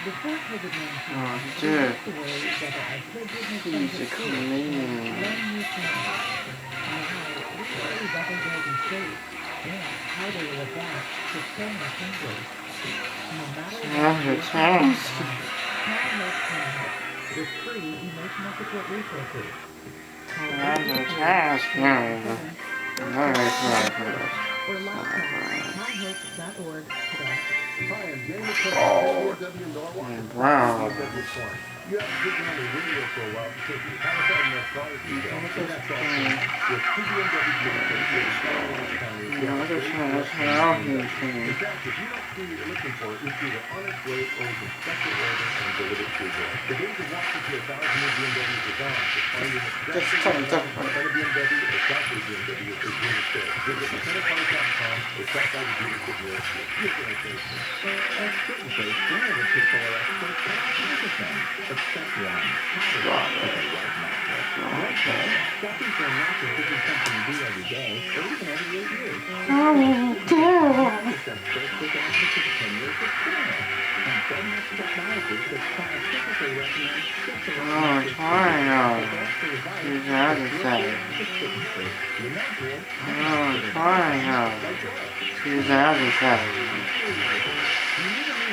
Before COVID-19, Oh, we dude. used to worry whether our kids would have He's a food comedian. when you can. Now, we worry whether they'll be safe and how they will adapt to so much hungry. No matter what your task. Child Help can help with free emotional support resources. Call Task. or live chat childhope.org today. Hi, I'm Jamie from BMW Norwalk. Wow. You haven't been on the radio for a while because you haven't had enough cars to sell. So that's all. With two BMW dealerships in Skyline County, in fact, if you don't see what you're looking for, it's either on its way or it's a special order and delivered to your door. The days of walking to 1,000 new BMWs are gone. Finding a BMW or shop your BMW is here to stay. Visit McKennaCars.com or stop by the dealership nearest you. You're going to save some. Certain place, one of the people are experts on ampersand. Except one. Shopping for a mattress isn't something you do every day or even every 8 years. Ampersand first with access to 10 years of care. And Bednex technology that scientifically recommends specialized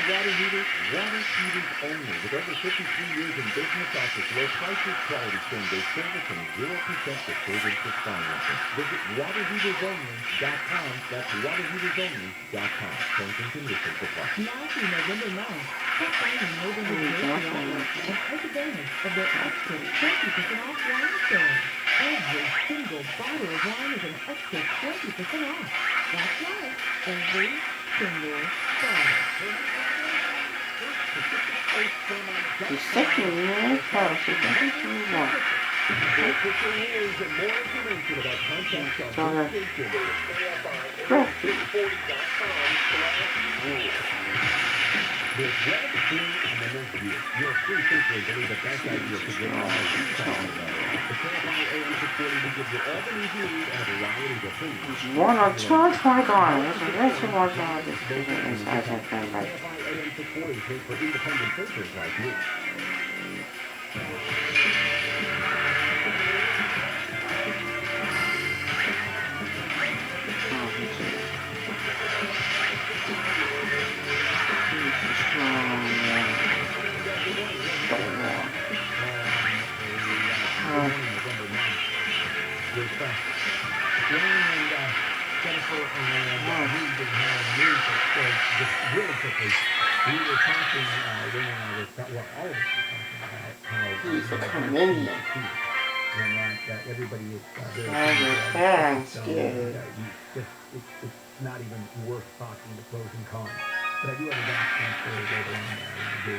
water heaters only. With over 53 years in business, offers low prices, quality same-day service, and 0% disturbance financing. Visit waterheatersonly.com. That's waterheatersonly.com. Terms and conditions apply. Now through November 9th, stop by your neighborhood grocery outlet and take advantage of their extra 20% off wine sale. Every single bottle of wine is an extra 20% off. That's right, every single bottle. The second year policy. With Red, Blue, and the Milk View, your free thinker is really the best idea to get all of these classes. The Kfi Am will give you all the news you need and a variety of things. One or two on guys. Let's watch all this. Inside that thing, right? Kfi Am 640 is made for independent thinkers like you. Really quickly, we were talking, when I was, well, all of us were talking about how he's a comedian. And that everybody is very it's not even worth talking the pros and cons. But I do have a background story later on that I want to do.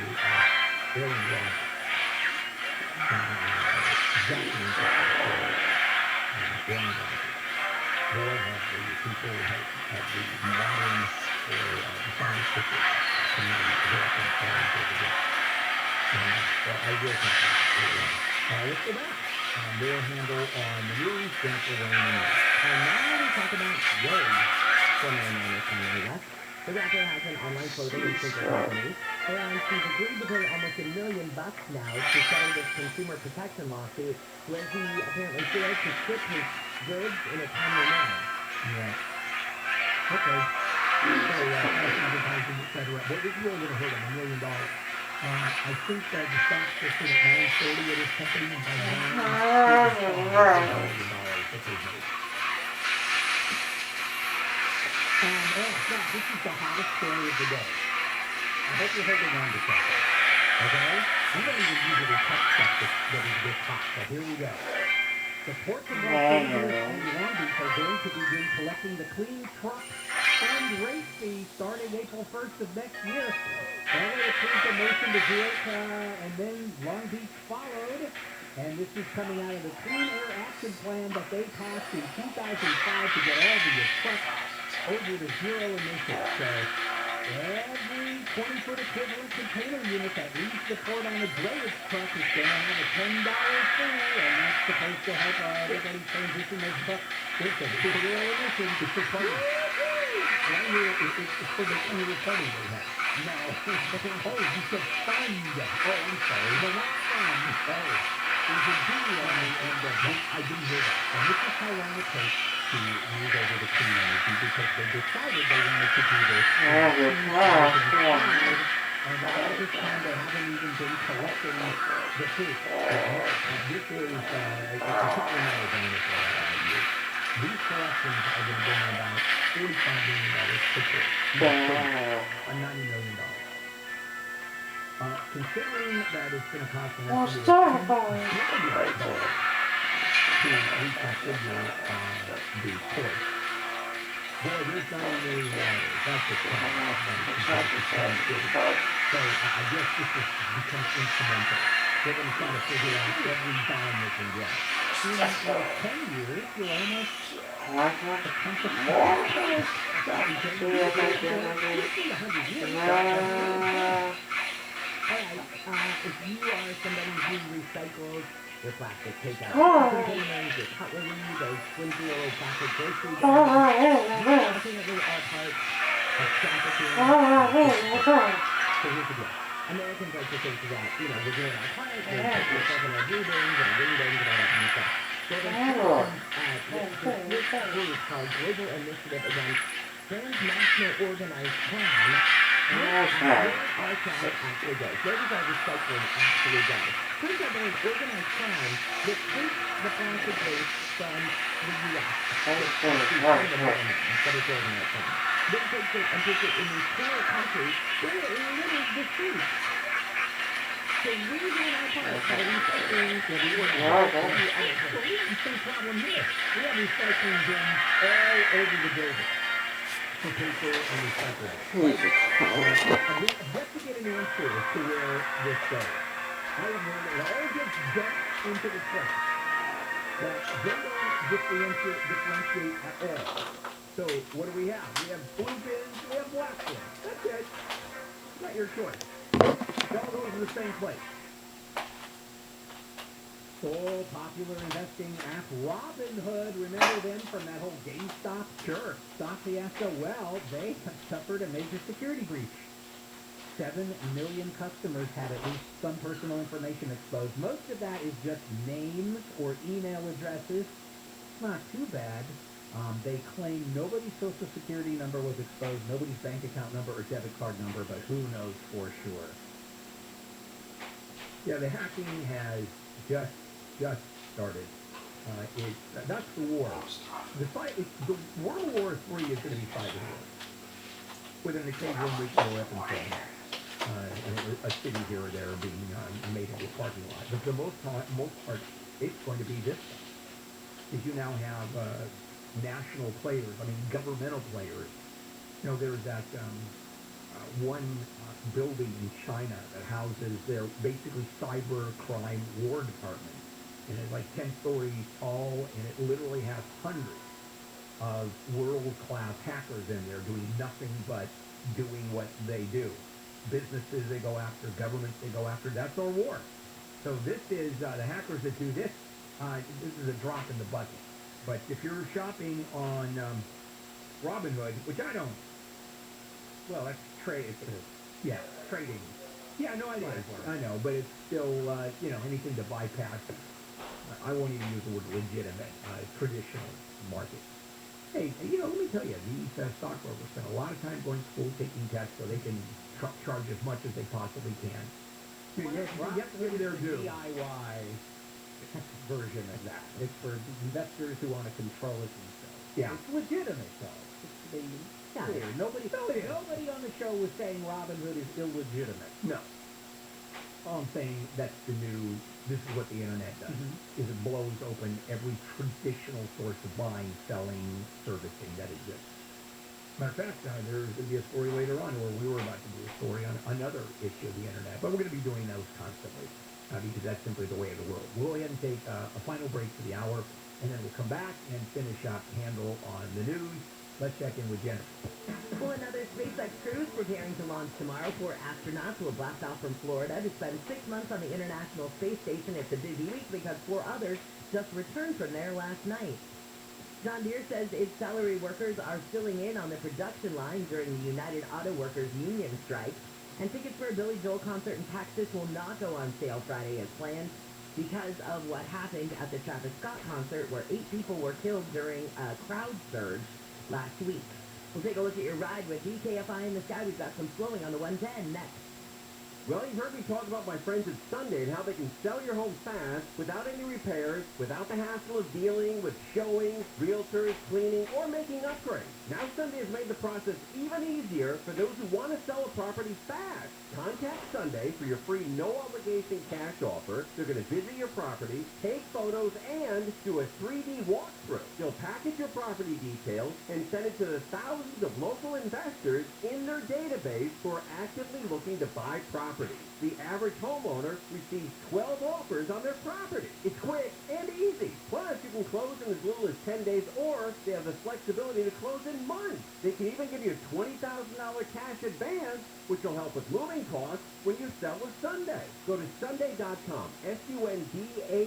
Aaron Ross, people have the modern or scientific community I will continue. Let's go back. More handle on the news, Jennifer Wayne. And now we talk about Rose from Avenir. The rapper has an online clothing and sneaker company, and she's agreed to pay almost $1 million now to settle this consumer protection lawsuit, where he apparently failed to ship his goods in a timely manner. Yeah. Okay. So, advertising, et cetera. What is really going to hurt him? $1 million. I think that the stock just at 9:30 at his company and by this is the hottest story of the day. I hope you're holding on to something. Okay? We don't even usually touch stuff that is this hot, so here we go. The ports of Los Angeles and Long Beach are going to begin collecting the clean truck and race fee starting April 1st of next year. LA approved a motion to do it, and then Long Beach followed. And this is coming out of the Clean Air Action Plan that they passed in 2005 to get all the trucks over to zero emissions. So every 20-foot equivalent container unit that leaves the port on a drayage truck is going to have a $10 fee, and that's supposed to help everybody transition those trucks into zero emissions. It's for fun. Right here, it's for the annual party they have. No. Oh, you said fund. Oh, I'm sorry. The wrong one. Oh, there's a D on the end of it. I didn't hear that. And this is how long it takes to move over to clean energy because they decided they wanted to do this. And all this time they haven't even been collecting the food. This is a completely another thing that's what I use. These collections are going to bring in about $45 million per year. $90 million. Considering that it's going to cost an estimated $10 billion to reconfigure the port. Boy, there's $90 million. That's a ton. So I guess this has become incremental. They're going to try to figure out every dime they can get. In 10 years, you're almost if you are somebody who recycles your plastic takeout containers, your cutlery, those flimsy old plastic grocery bags, ultimately are part of trafficking. So here's the deal. Americans like to think that, we're doing our part, we're putting yourself in our buildings and our windows and all that kind of stuff. So this group called Global Initiative Against Transnational Organized Crime, where our trash actually goes. Where does our recycling actually go? Turns out there is organized crime that takes the plastic waste from the U.S. That is organized crime. Then takes it and puts it in these poor countries where it litters the streets. So we're doing our part by recycling the organized crime. So we have the same problem here. We have recycling bins all over the building. For paper and recyclables. I've yet to get an answer as to where this goes. I have heard it all gets dumped into the trash. But they don't differentiate at all. So what do we have? We have blue bins, we have black bins. That's it. Not your choice. It all goes in the same place. So popular investing app Robinhood, remember them from that whole GameStop? Sure. Stock fiasco. Well, they have suffered a major security breach. 7 million customers had at least some personal information exposed. Most of that is just names or email addresses. Not too bad. They claim nobody's social security number was exposed, nobody's bank account number or debit card number, but who knows for sure. Yeah, the hacking has just started. That's the war. The World War III is going to be cyber war, with an occasional nuclear weapon thing. A city here or there being made into a parking lot. But for the most part, it's going to be this stuff. Because you now have national players, governmental players. There's that one building in China that houses their basically cyber crime war department. And it's like 10 stories tall, and it literally has hundreds of world-class hackers in there doing nothing but doing what they do. Businesses they go after, governments they go after. That's our war. So this is the hackers that do this. This is a drop in the bucket. But if you're shopping on Robinhood, which I don't, well, that's trading. Yeah, no, I know, but it's still, anything to bypass. I won't even use the word legitimate, traditional market. Hey, let me tell you, these stockbrokers spend a lot of time going to school, taking tests, so they can charge as much as they possibly can. Yet they're due. DIY version of that. It's for investors who want to control it themselves. Yeah. It's legitimate, though. Nobody on the show was saying Robinhood is illegitimate. No. All I'm saying, this is what the internet does, is it blows open every traditional source of buying, selling, servicing that exists. Matter of fact, there's going to be a story later on where we were about to do a story on another issue of the internet, but we're going to be doing those constantly, because that's simply the way of the world. We'll go ahead and take a final break for the hour, and then we'll come back and finish up handle on the news. Let's check in with Jennifer. Well, another SpaceX crew is preparing to launch tomorrow. 4 astronauts will blast off from Florida to spend 6 months on the International Space Station. It's a busy week because 4 others just returned from there last night. John Deere says its salary workers are filling in on the production line during the United Auto Workers Union strike. And tickets for a Billy Joel concert in Texas will not go on sale Friday as planned because of what happened at the Travis Scott concert where 8 people were killed during a crowd surge last week. We'll take a look at your ride with DKFI in the sky. We've got some flowing on the 110 next. Well, you've heard me talk about my friends at Sunday and how they can sell your home fast without any repairs, without the hassle of dealing with showings, realtors, cleaning, or making upgrades. Now Sunday has made the process even easier for those who want to sell a property fast. Contact Sunday for your free no-obligation cash offer. They're going to visit your property, take photos, and do a 3D walkthrough. They'll package your property details and send it to the thousands of local investors in their database who are actively looking to buy property. The average homeowner receives 12 offers on their property. It's quick and easy. Plus, you can close in as little as 10 days, or they have the flexibility to close in months. They can even give you a $20,000 cash advance, which will help with moving costs when you sell with Sunday. Go to Sunday.com, SUNDAE.com,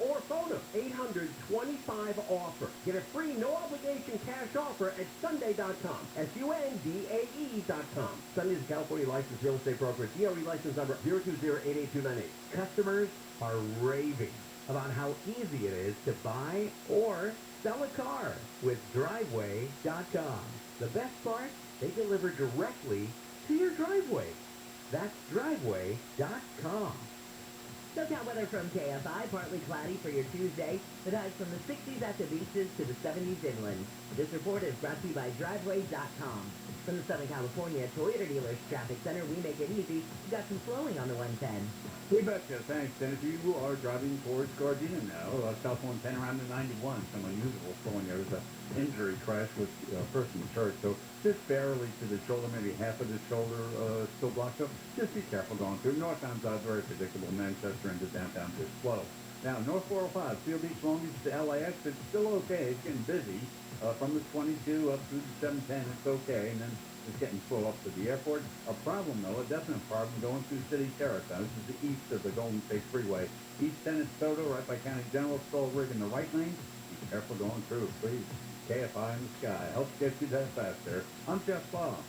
or phone them, 800-25-OFFER. Get a free no-obligation cash offer at Sunday.com, SUNDAE.com. Sunday is a California licensed real estate broker. DRE license number 020-88298. Customers are raving about how easy it is to buy or sell a car with Driveway.com. The best part? They deliver directly to your driveway. That's Driveway.com. SoCal weather from KFI, partly cloudy for your Tuesday. It has from the 60s at the beaches to the 70s inland. This report is brought to you by Driveway.com. From the Southern California Toyota Dealers Traffic Center, we make it easy. We've got some flowing on the 110. We betcha. Thanks, Dennis. You are driving towards Gardena now. South 110 around the 91. Some unusual flowing there. There's an injury crash with a person hurt. So just barely to the shoulder, maybe half of the shoulder still blocked up. Just be careful going through. Northbound's very predictable. Manchester into downtown is slow. Now, North 405, Seal Beach, Long Beach to LAX, it's still okay. It's getting busy. From the 22 up through the 710, it's okay. And then it's getting slow up to the airport. A problem, though, a definite problem, going through City Terrace. Now, this is the east of the Golden State Freeway. East Tennis Soto, right by County General, stall rig in the right lane. Be careful going through, please. KFI in the sky. Help get you that faster. I'm Jeff Bob.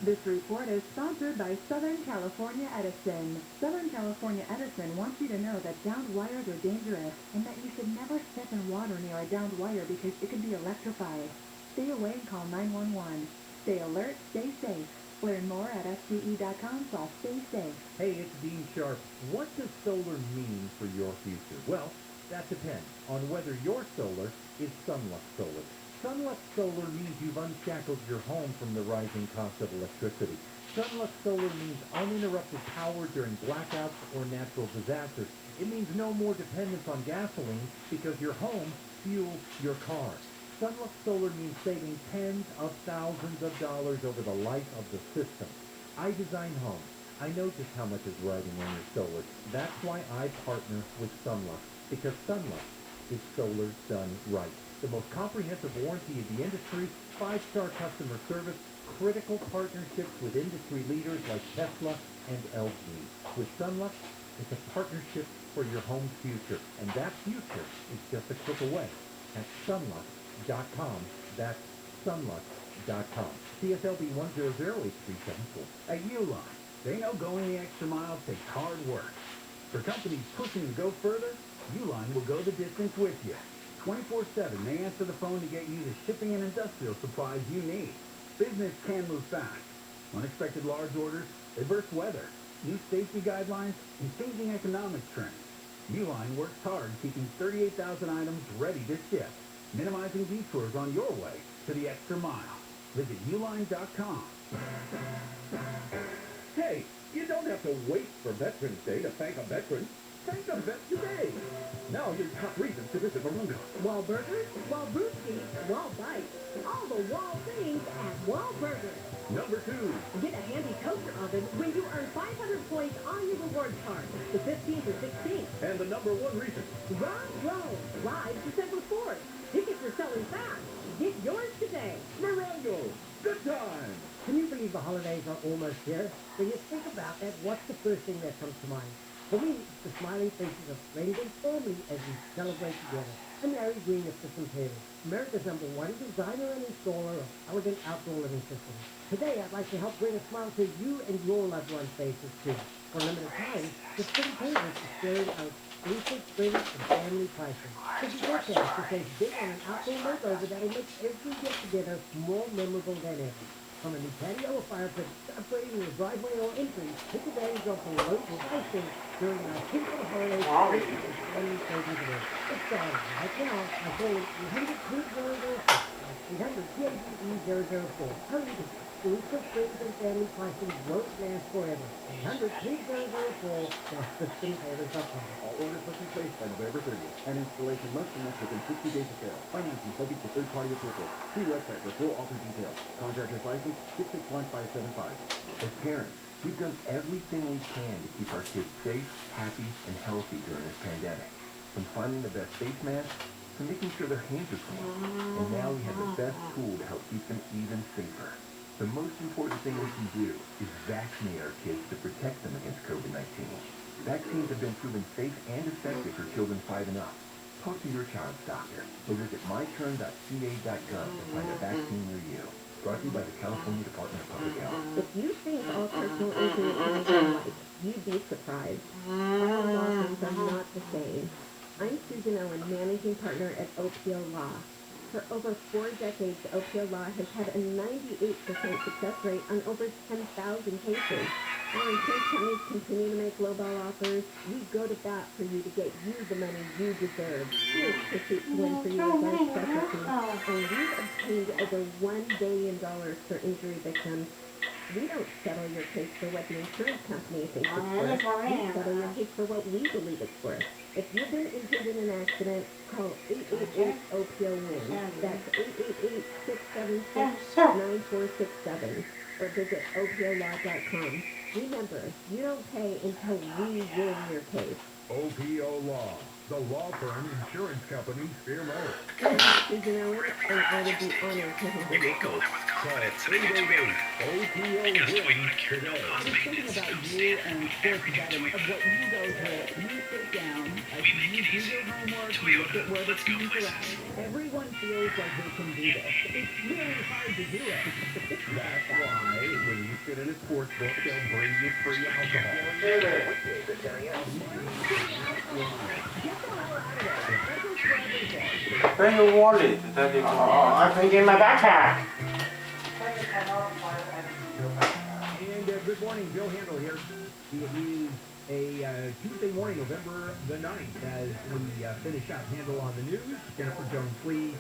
This report is sponsored by Southern California Edison. Southern California Edison wants you to know that downed wires are dangerous and that you should never step in water near a downed wire because it can be electrified. Stay away and call 911. Stay alert, stay safe. Learn more at SCE.com/stay safe. Hey, it's Dean Sharp. What does solar mean for your future? Well, that depends on whether your solar is Sunlux Solar. Sunlux Solar means you've unshackled your home from the rising cost of electricity. Sunlux Solar means uninterrupted power during blackouts or natural disasters. It means no more dependence on gasoline because your home fuels your car. Sunlux Solar means saving tens of thousands of dollars over the life of the system. I design homes. I know just how much is riding on your solar. That's why I partner with Sunlux, because Sunlux is solar done right. The most comprehensive warranty in the industry, 5-star customer service, critical partnerships with industry leaders like Tesla and LG. With Sunlux, it's a partnership for your home's future, and that future is just a click away at sunlux.com. That's sunlux.com. CSLB 1008374. At Uline, they know going the extra mile takes hard work. For companies pushing to go further, Uline will go the distance with you. 24/7, they answer the phone to get you the shipping and industrial supplies you need. Business can move fast. Unexpected large orders, adverse weather, new safety guidelines, and changing economic trends. Uline works hard keeping 38,000 items ready to ship, minimizing detours on your way to the extra mile. Visit uline.com. Hey, you don't have to wait for Veterans Day to thank a veteran. Thank a vet today. Now your top reason to visit Morongo. Wall Burgers, Wall Brewskis, Wall Bites. All the Wall things at Wall Burgers. Number 2. Get a handy toaster oven when you earn 500 points on your rewards card, the 15th or 16th. And the number 1 reason. Rock Roll, live December 4th. Tickets are selling fast. Get yours today. Morongo. Good time. Can you believe the holidays are almost here? When you think about that, what's the first thing that comes to mind? For me, it's the smiling faces of friends and family as we celebrate together. I'm Larry Green of System Tailors, America's #1 designer and installer of elegant outdoor living systems. Today, I'd like to help bring a smile to you and your loved ones' faces, too. For a limited time, System Tailors is sharing our exclusive spring and family pricing. If you get there to save big on an outdoor makeover that'll make every get-together more memorable than ever. From a new patio or fire pit, upgrading your driveway or entry, take advantage of the low pricing during our Pinko Holiday Spring and Family Savings Event. It's starting right now by calling 800-2004. 800-TME-004. Hurry to exclusive friends and family pricing won't last forever. 800-2004 or SystemTailors.com. All orders must be placed by November 30th, and installation must commence within 60 days of sale. Financing subject to third-party approval. See website for full offer details. Contractor's license 661575. As parents, we've done everything we can to keep our kids safe, happy, and healthy during this pandemic. From finding the best face masks to making sure their hands are clean. And now we have the best tool to help keep them even safer. The most important thing we can do is vaccinate our kids to protect them against COVID-19. Vaccines have been proven safe and effective for children 5 and up. Talk to your child's doctor or visit myturn.ca.gov to find a vaccine near you. Brought to you by the California Department of Public Health. If you think all personal injury claims are alike, you'd be surprised. All law firms are not the same. I'm Susan Owen, managing partner at OPO Law. For over 4 decades, OPO Law has had a 98% success rate on over 10,000 cases. While insurance companies continue to make lowball offers, we go to bat for you to get you the money you deserve. Here's Pursuit to Win for you as our specialty. And we've obtained over $1 billion for injury victims. We don't settle your case for what the insurance company thinks it's worth. We settle your case for what we believe it's worth. If you've been injured in an accident, call 888-OPO-WIN. That's 888-676-9467. Or visit OPOLaw.com. Remember, you don't pay until we win your case. OPO Law, the law firm insurance companies fear most. Susan Owen, and I would be honored to handle your case. Call 888 OPO WIN today. Just thinking about you and sports betting, of what you go through. You sit down, you do your homework, you look at where the teams are at. Everyone feels like they can do this. It's really hard to do it. That's why when you sit in a sports book, they'll bring you free alcohol. Where's your wallet? I think in my backpack. And good morning, Bill Handel here. It is a Tuesday morning, November the 9th, as we finish up Handel on the News. Jennifer Jones-Lee,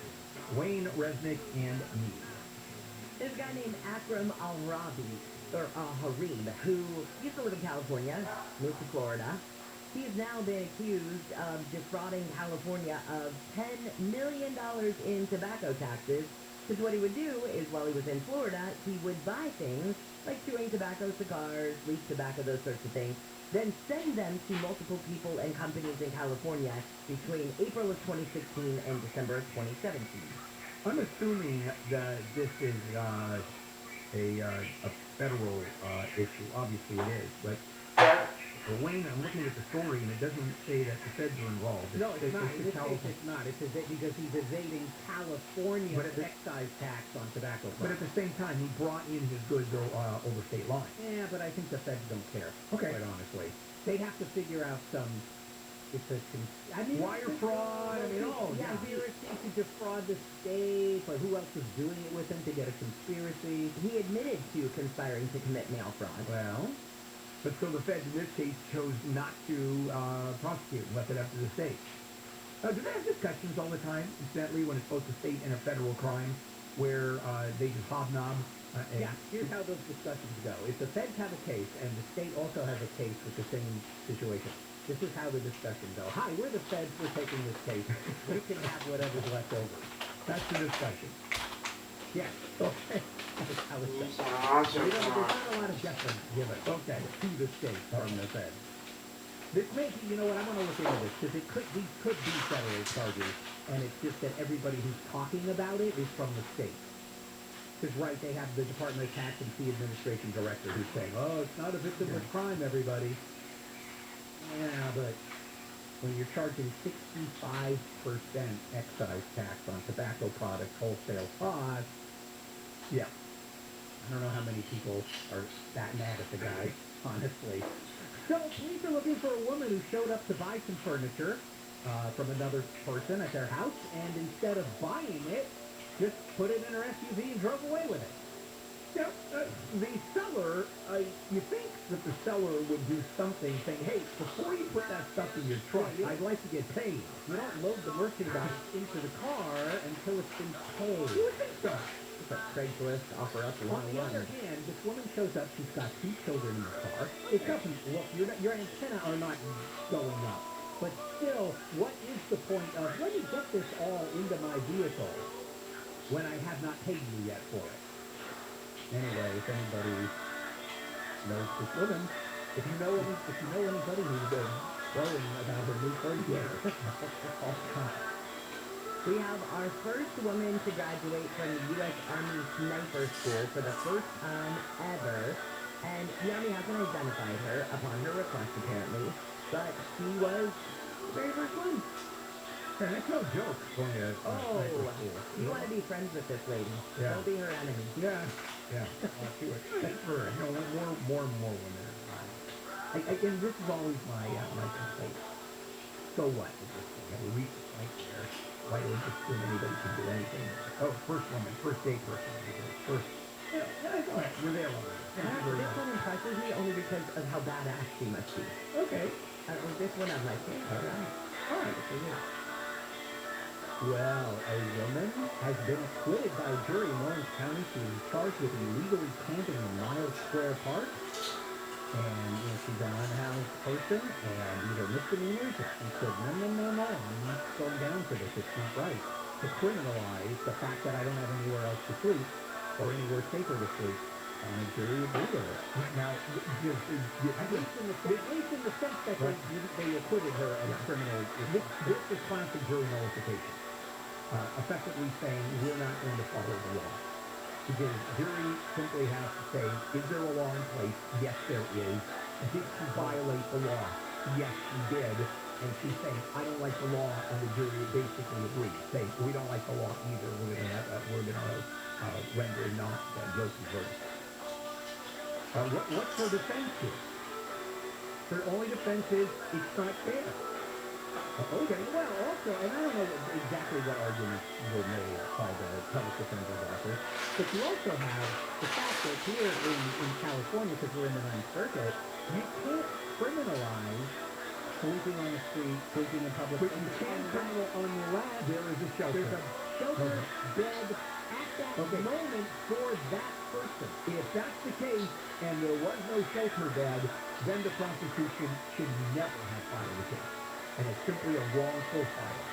Wayne Resnick, and me. There's a guy named Akram Al-Rabi, or Harim, who used to live in California, moved to Florida. He has now been accused of defrauding California of $10 million in tobacco taxes. Because what he would do is, while he was in Florida, he would buy things like chewing tobacco, cigars, leaf tobacco, those sorts of things, then send them to multiple people and companies in California between April of 2016 and December of 2017. I'm assuming that this is a federal issue. Obviously it is, but Wayne, I'm looking at the story and it doesn't say that the feds are involved. No, it's not. In this California. case, it's not. It's because he's evading California excise tax on tobacco But at products. the same time, he brought in his goods over state lines. Yeah, but I think the feds don't care. Okay. Quite honestly, they'd have to figure out some. Wire fraud, I mean, conspiracy to defraud the state, but who else was doing it with him to get a conspiracy? He admitted to conspiring to commit mail fraud. Well, but so the feds in this case chose not to prosecute and left it up to the state. Do they have discussions all the time, incidentally, when it's both a state and a federal crime, where they just hobnob? Yeah, here's how those discussions go. If the feds have a case and the state also has a case with the same situation, this is how the discussions go. Hi, we're the feds, we're taking this case. You can have whatever's left over. That's the discussion. Yes, okay. That's how it's done. So there's not a lot of deference given, okay, to the state from the feds. This may be, you know what, I want to look into this, because these could be federal charges, and it's just that everybody who's talking about it is from the state. Because, right, they have the Department of Tax and Fee Administration Director who's saying, oh, it's not a victimless crime, everybody. Yeah, but when you're charging 65% excise tax on tobacco products wholesale cost, yeah. I don't know how many people are that mad at the guy, honestly. So police are looking for a woman who showed up to buy some furniture from another person at their house, and instead of buying it, just put it in her SUV and drove away with it. Now, the seller, you think that the seller would do something saying, hey, before you put that stuff in your truck, I'd like to get paid. You don't load the merchandise into the car until it's been paid. You would think so. It's a Craigslist, offer up, on the other hand, this woman shows up, she's got 2 children in the car. It doesn't look, your antenna are not going up. But still, what is the point of, let me get this all into my vehicle when I have not paid you yet for it? Anyway, if anybody knows this woman, if you know anybody who's worrying about her new furniture, all the time. We have our first woman to graduate from the U.S. Army Sniper School for the first time ever, and the Army hasn't identified her upon her request apparently, but she was the very first one. Yeah, that's no joke going to sniper school. You want to be friends with this lady. Yeah. Don't be her enemy. Yeah. That's for more and more women. And this is always my complaint. So what? We right there. Why do we just assume anybody can do anything? Oh, first woman, first date person. First. Yeah, we're there already. This one impresses me only because of how badass she must be. Okay. This one I'm like, hey, all right. So, yeah. Well, a woman has been acquitted by a jury in Orange County. She was charged with illegally camping in Miles Square Park. And, she's an unhoused person, and these are misdemeanors. And she said, no, I'm not going down for this. It's not right. To criminalize the fact that I don't have anywhere else to sleep, or anywhere safer to sleep, and a jury agreed with it. Now, at least in the sense that they acquitted her of criminal, this is classic jury nullification. Effectively saying, we're not going to follow the law. Because jury simply has to say, is there a law in place? Yes, there is. Did she violate the law? Yes, she did. And she's saying, I don't like the law, and the jury basically agrees. Saying, we don't like the law either. We're going to render a not guilty verdict. What's her defense here? Her only defense is, it's not fair. Okay, well, also, and I don't know exactly what arguments were made by the public defender's office, but you also have the fact that here in California, because we're in the Ninth Circuit, you can't criminalize sleeping on the street, sleeping in public. But you can criminal unless there is a shelter. There's a shelter bed at that moment for that person. If that's the case, and there was no shelter bed, then the prosecution should never have filed the case. And it's simply a wrongful file.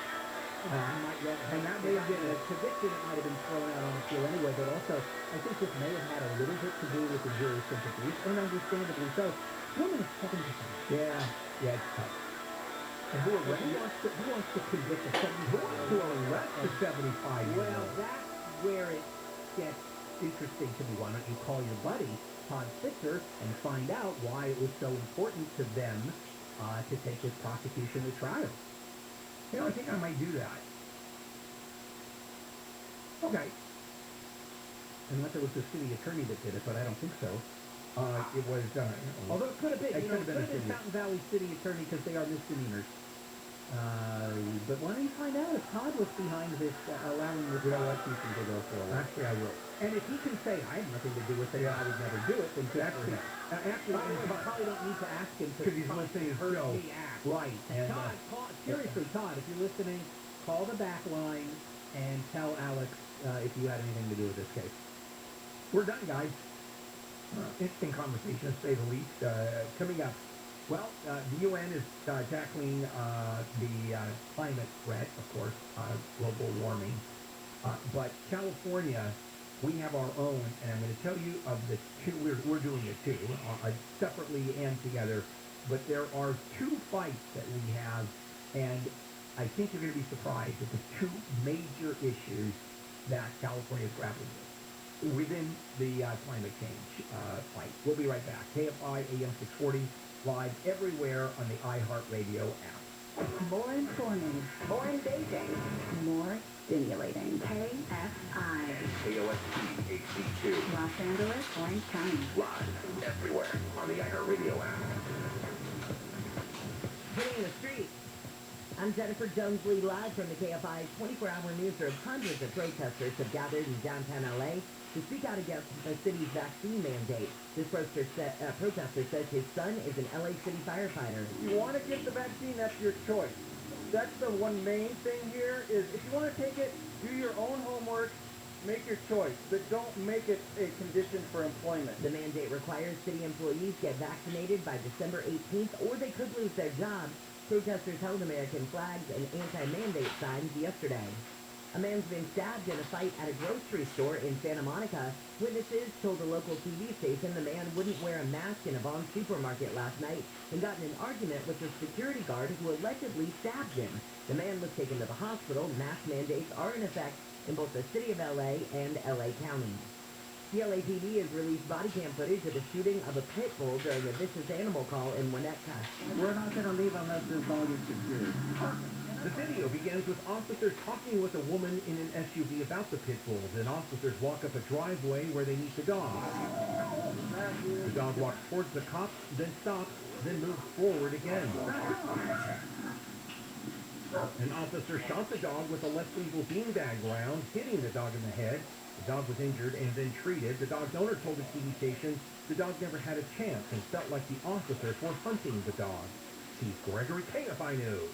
And that may have been a conviction that might have been thrown out on appeal anyway, but also I think this may have had a little bit to do with the jury's sympathies, and understandably so. Women is 7%. Yeah, it's tough. And who wants to convict a 70? Who wants to arrest a 75-year-old? Well, that's where it gets interesting to me. Why don't you call your buddy, Todd Spitzer, and find out why it was so important to them to take this prosecution to trial. I think I might do that. Okay. Unless it was the city attorney that did it, but I don't think so. It was, although it could have been, it could have been Fountain Valley city attorney because they are misdemeanors. But why don't you find out if Todd was behind this, allowing this prosecution to go forward? Actually, I will. And if he can say, I had nothing to do with it, I would never do it, then good for him. Actually, you probably don't need to ask him because he's listening to the show. Right. And, Todd, seriously, Todd, if you're listening, call the back line and tell Alex if you had anything to do with this case. We're done, guys. Interesting conversation, to say the least. Coming up, well, the UN is tackling the climate threat, of course, global warming. But California, we have our own, and I'm going to tell you of the two, we're doing it too, separately and together, but there are two fights that we have, and I think you're going to be surprised at the two major issues that California is grappling with within the climate change fight. We'll be right back. KFI AM 640, live everywhere on the iHeartRadio app. More informing, more engaging, more stimulating. KFI. KOST HD2. Los Angeles, Orange County. Live everywhere on the iHeartRadio app. Hitting the street. I'm Jennifer Jones-Lee, live from the KFI 24-hour newsroom. Hundreds of protesters have gathered in downtown L.A. to speak out against the city's vaccine mandate. This protester says his son is an L.A. City firefighter. If you want to get the vaccine, that's your choice. That's the one main thing here is if you want to take it, do your own homework, make your choice, but don't make it a condition for employment. The mandate requires city employees get vaccinated by December 18th or they could lose their jobs. Protesters held American flags and anti-mandate signs yesterday. A man's been stabbed in a fight at a grocery store in Santa Monica. Witnesses told a local TV station the man wouldn't wear a mask in a Vaughn supermarket last night and got in an argument with the security guard who allegedly stabbed him. The man was taken to the hospital. Mask mandates are in effect in both the city of L.A. and L.A. County. The LAPD has released body cam footage of the shooting of a pit bull during a vicious animal call in Winnetka. We're not going to leave unless this dog is secured. The video begins with officers talking with a woman in an SUV about the pit bulls, and officers walk up a driveway where they meet the dog. The dog walks towards the cops, then stops, then moves forward again. An officer shot the dog with a left legal beanbag round, hitting the dog in the head. The dog was injured and then treated. The dog's owner told the TV station the dog never had a chance and felt like the officers were hunting the dog. Steve Gregory, KFI News.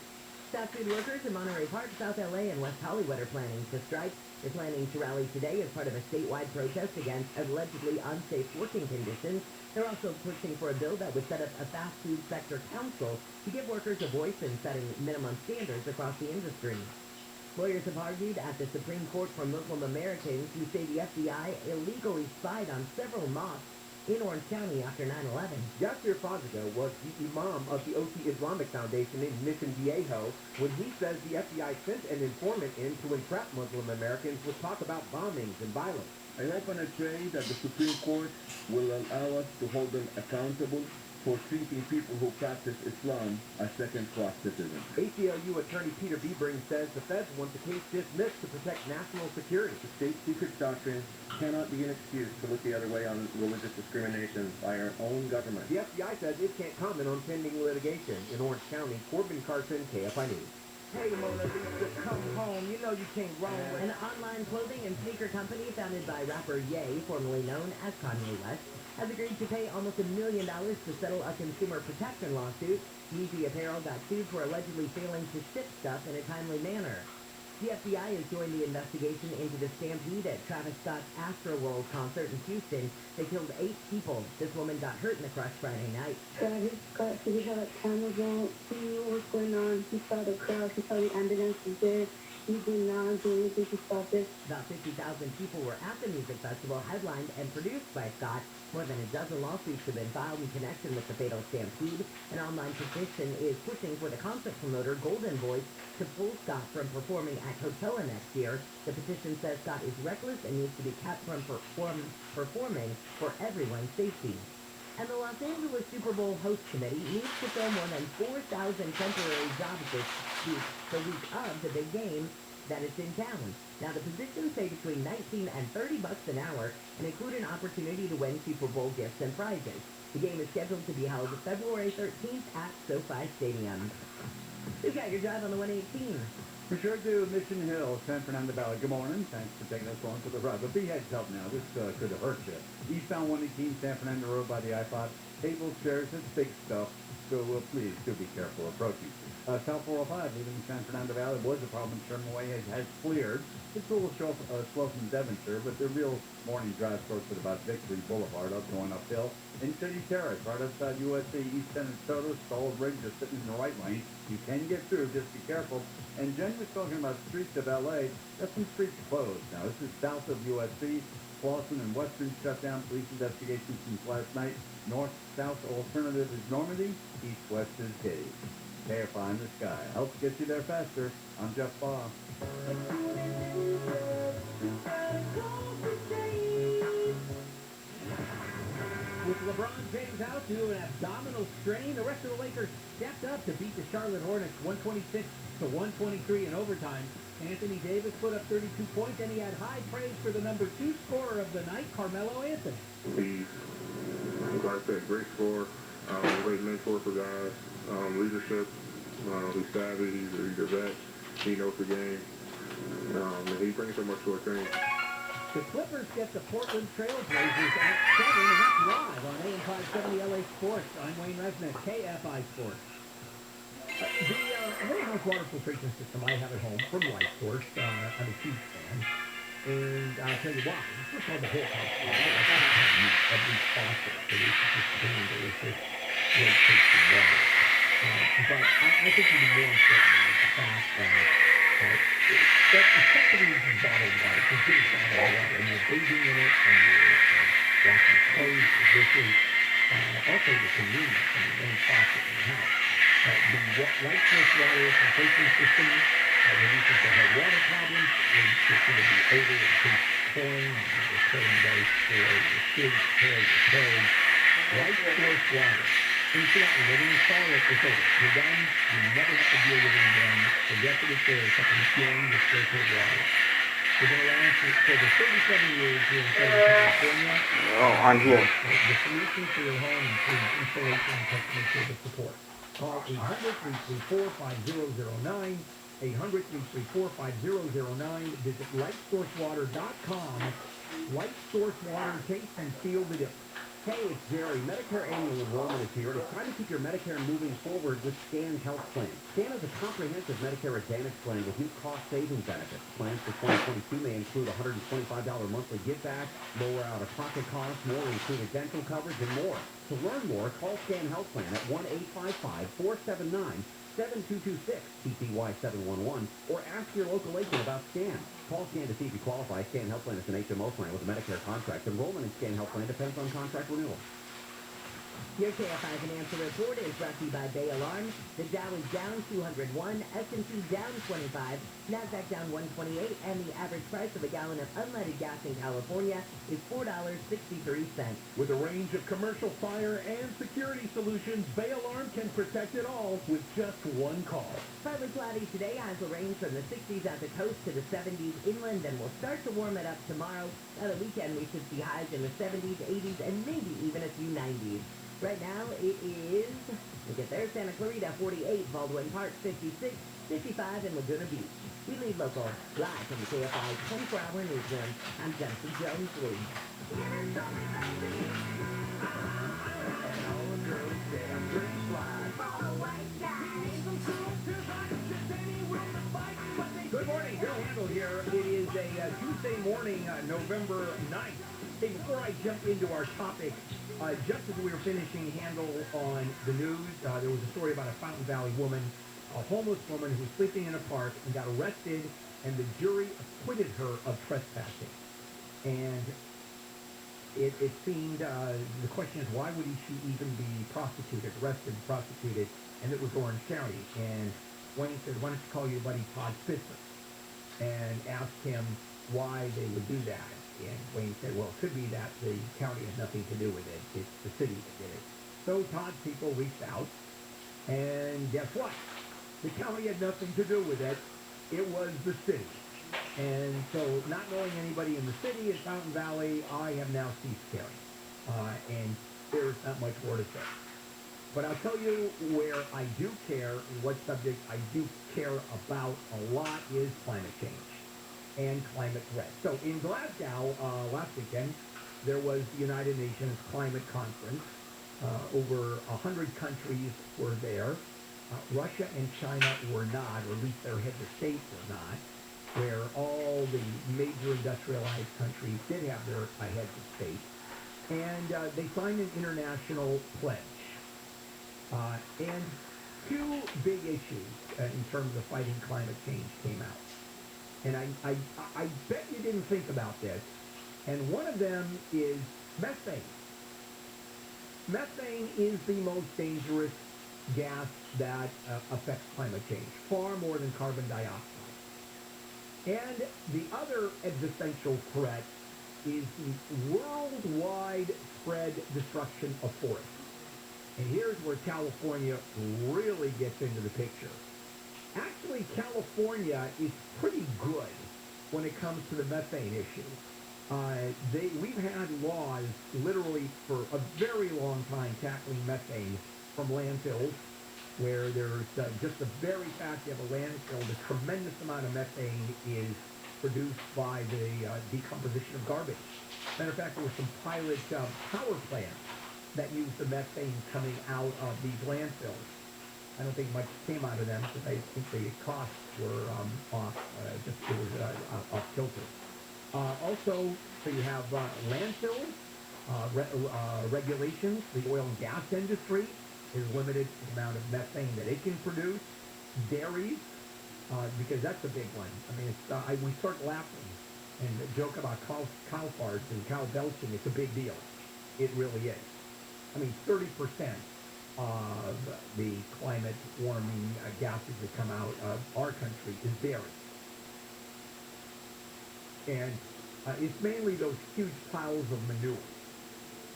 Fast food workers in Monterey Park, South LA, and West Hollywood are planning to strike. They're planning to rally today as part of a statewide protest against allegedly unsafe working conditions. They're also pushing for a bill that would set up a fast food sector council to give workers a voice in setting minimum standards across the industry. Lawyers have argued at the Supreme Court for Muslim Americans who say the FBI illegally spied on several mosques in Orange County after 9/11. Yasir Fazaga was the imam of the OT Islamic Foundation in Mission Viejo when he says the FBI sent an informant in to entrap Muslim Americans with talk about bombings and violence. I hope and I pray that the Supreme Court will allow us to hold them accountable for treating people who practice Islam as second-class citizens. ACLU attorney Peter Biebring says the feds want the case dismissed to protect national security. The state secrets doctrine cannot be an excuse to look the other way on religious discrimination by our own government. The FBI says it can't comment on pending litigation. In Orange County, Corbin Carson, KFI News. Hey, Mona Lisa, come home. You know you can't wrong with an online clothing and sneaker company founded by rapper Ye, formerly known as Kanye West, has agreed to pay almost $1 million to settle a consumer protection lawsuit. Yeezy Apparel got sued for allegedly failing to ship stuff in a timely manner. The FBI has joined the investigation into the stampede at Travis Scott's Astroworld concert in Houston. They killed 8 people. This woman got hurt in the crush Friday night. Travis Scott, he had a camera going. He knew what was going on. He saw the crowd. He saw the ambulance was there. He did not do anything to stop it. About 50,000 people were at the music festival, headlined and produced by Scott. More than a dozen lawsuits have been filed in connection with the fatal stampede. An online petition is pushing for the concert promoter, Golden Voice, to pull Scott from performing at Coachella next year. The petition says Scott is reckless and needs to be kept from performing for everyone's safety. And the Los Angeles Super Bowl host committee needs to fill more than 4,000 temporary jobs this week, the week of the big game that is in town. Now, the positions pay between $19 and $30 an hour and include an opportunity to win Super Bowl gifts and prizes. The game is scheduled to be held February 13th at SoFi Stadium. Who's got your drive on the 118? We sure do. Mission Hill, San Fernando Valley. Good morning. Thanks for taking us along for the ride. But be heads up now. This could have hurt you. Eastbound 118, San Fernando Road by the iPod. Tables, chairs, it's big stuff. So please do be careful approaching. South 405, leaving San Fernando Valley, was a problem. Sherman Way has cleared. It's a little slow from Devonshire, but the real morning drive starts at about Victory Boulevard, up going uphill. In City Terrace, right outside USA, East San Antonio, stalled rig just sitting in the right lane. You can get through, just be careful. And Jen was talking about streets of LA. That's some streets closed. Now, this is south of USC. Clawson and Western shut down. Police investigations since last night. North-south alternative is Normandy. East-west is Katy. KFI in the sky. Helps get you there faster. I'm Jeff Baugh. With LeBron James out due to an abdominal strain, the rest of the Lakers stepped up to beat the Charlotte Hornets 126-123 in overtime. Anthony Davis put up 32 points, and he had high praise for the number 2 scorer of the night, Carmelo Anthony. He's, like I said, great scorer, great mentor for guys, leadership. He's savvy, he's a vet, he knows the game, and he brings so much to our team. The Clippers get the Portland Trail Blazers at 7, and that's live on AM 570 LA Sports. I'm Wayne Resnick, KFI Sports. The little house water filtration system I have at home from Light Source, I'm a huge fan, and I'll tell you why. First of all, the whole house water, every faucet produces this clean, delicious, great tasting water. But I think even more important is the fact that effectively uses bottled water, considers bottled water, and you're bathing in it, and you're washing clothes, the dishes, also the convenience and the main faucet in the house. The Light Source water filtration system reduces the hard water problems, it's going to be odor and taste chlorine, and the chlorine goes for your kids, hair, your clothes. Light Source water. Incidentally, when you install it, it's over. You're done. You never have to deal with it again. Forget that it's there. It's up in the ceiling. It's filtered water. We've been around for over 37 years here in Southern California. Oh, on here. The solution for your home includes installation and customer service support. Call 800-334-5009. 800-334-5009. Visit lightsourcewater.com. Light Source Water, taste and feel the difference. Hey, it's Jerry. Medicare annual enrollment is here, and it's time to keep your Medicare moving forward with SCAN Health Plan. SCAN is a comprehensive Medicare Advantage plan with new cost-saving benefits. Plans for 2022 may include $125 monthly give-back, lower out-of-pocket costs, more included dental coverage, and more. To learn more, call SCAN Health Plan at 1-855-479-7226, TTY 711, or ask your local agent about SCAN. Call SCAN to see if you qualify. SCAN Health Plan is an HMO plan with a Medicare contract. Enrollment in SCAN Health Plan depends on contract renewal. Your KFI Financial Report is brought to you by Bay Alarm. The Dow is down 201, S&P down 25, NASDAQ down 128, and the average price of a gallon of unleaded gas in California is $4.63. With a range of commercial fire and security solutions, Bay Alarm can protect it all with just one call. Partly cloudy today, highs will range from the 60s at the coast to the 70s inland, and we'll start to warm it up tomorrow. By the weekend, we should see highs in the 70s, 80s, and maybe even a few 90s. Right now, it is, look at there, Santa Clarita 48, Baldwin Park 56, 55 in Laguna Beach. We lead local, live from the KFI 24-hour newsroom. I'm Jennifer Jones-Lee. Good morning, Bill Handel here. It is a Tuesday morning, November 9th. Hey, before I jump into our topic, just as we were finishing Handel on the news, there was a story about a Fountain Valley woman, a homeless woman who was sleeping in a park and got arrested, and the jury acquitted her of trespassing. And it seemed, the question is, why would she even be arrested, prosecuted, and it was Orange County. And Wayne said, why don't you call your buddy Todd Spitzer and ask him why they would do that. And Wayne said, well, it could be that the county had nothing to do with it. It's the city that did it. So Todd's people reached out, and guess what? The county had nothing to do with it. It was the city. And so not knowing anybody in the city at Fountain Valley, I have now ceased caring. And there's not much more to say. But I'll tell you where I do care and what subject I do care about a lot is climate change and climate threat. So in Glasgow last weekend, there was the United Nations Climate Conference. Over 100 countries were there. Russia and China were not, or at least their heads of state were not, where all the major industrialized countries did have their heads of state. And they signed an international pledge. And two big issues in terms of fighting climate change came out. And I bet you didn't think about this. And one of them is methane. Methane is the most dangerous gas that affects climate change, far more than carbon dioxide. And the other existential threat is the worldwide spread destruction of forests. And here's where California really gets into the picture. Actually, California is pretty good when it comes to the methane issue. We've had laws literally for a very long time tackling methane from landfills, where there's just the very fact you have a landfill, the tremendous amount of methane is produced by the decomposition of garbage. Matter of fact, there were some pilot power plants that used the methane coming out of these landfills. I don't think much came out of them because I think the costs were off, it was off kilter. Also, so you have landfills, regulations. The oil and gas industry is limited to the amount of methane that it can produce. Dairies, because that's a big one. I mean, we start laughing and joke about cow farts and cow belching. It's a big deal. It really is. I mean, 30% of the climate warming gases that come out of our country is dairy. And it's mainly those huge piles of manure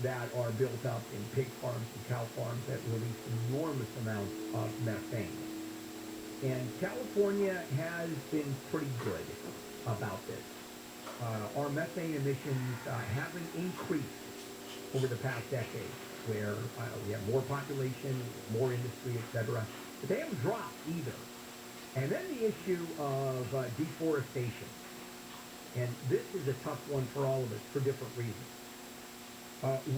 that are built up in pig farms and cow farms that release enormous amounts of methane. And California has been pretty good about this. Our methane emissions haven't increased over the past decade, where we have more population, more industry, etc. But they haven't dropped either. And then the issue of deforestation. And this is a tough one for all of us for different reasons.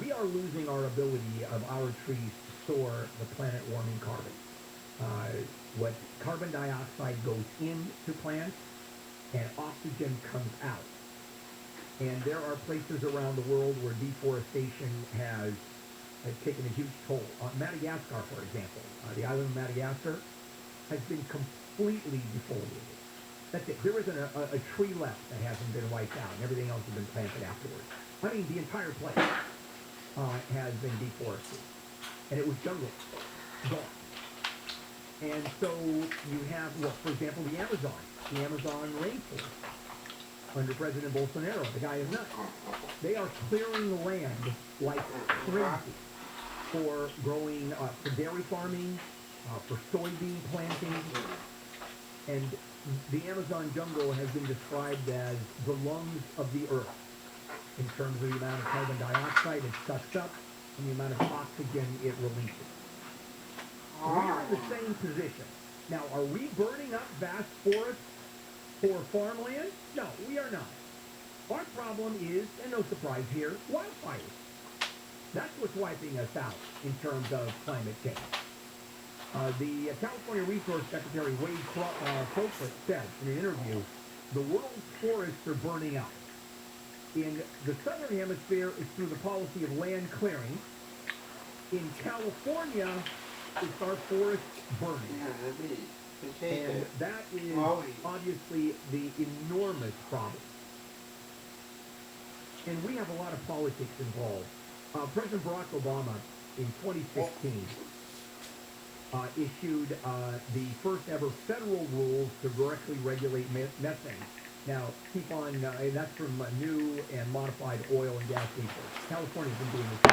We are losing our ability of our trees to store the planet-warming carbon. What carbon dioxide goes into plants and oxygen comes out. And there are places around the world where deforestation has taken a huge toll. Madagascar, for example, the island of Madagascar has been completely defoliated. That's it. There isn't a tree left that hasn't been wiped out, and everything else has been planted afterwards. I mean, the entire place has been deforested, and it was jungle, gone. And so you have, well, for example, the Amazon rainforest under President Bolsonaro. The guy is nuts. They are clearing the land like crazy for growing, for dairy farming, for soybean planting, and the Amazon jungle has been described as the lungs of the earth in terms of the amount of carbon dioxide it sucks up and the amount of oxygen it releases. We're in the same position. Now, are we burning up vast forests for farmland? No, we are not. Our problem is, and no surprise here, wildfires. That's what's wiping us out in terms of climate change. The California Resource Secretary Wade Crowfoot said in an interview, the world's forests are burning out. In the southern hemisphere, it's through the policy of land clearing. In California, it's our forests burning. And that is obviously the enormous problem. And we have a lot of politics involved. President Barack Obama in 2016 issued the first ever federal rules to directly regulate methane. Now, keep on, that's from new and modified oil and gas resources. California's been doing this for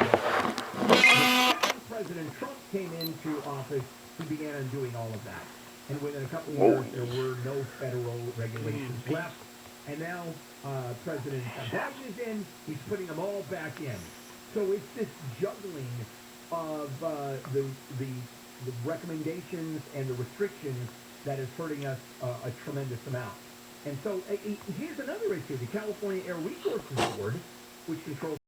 decades. When President Trump came into office, he began undoing all of that. And within a couple of years, there were no federal regulations left. And now President Biden is in, he's putting them all back in. So it's this juggling of the recommendations and the restrictions that is hurting us a tremendous amount. And so here's another issue. The California Air Resources Board, which controls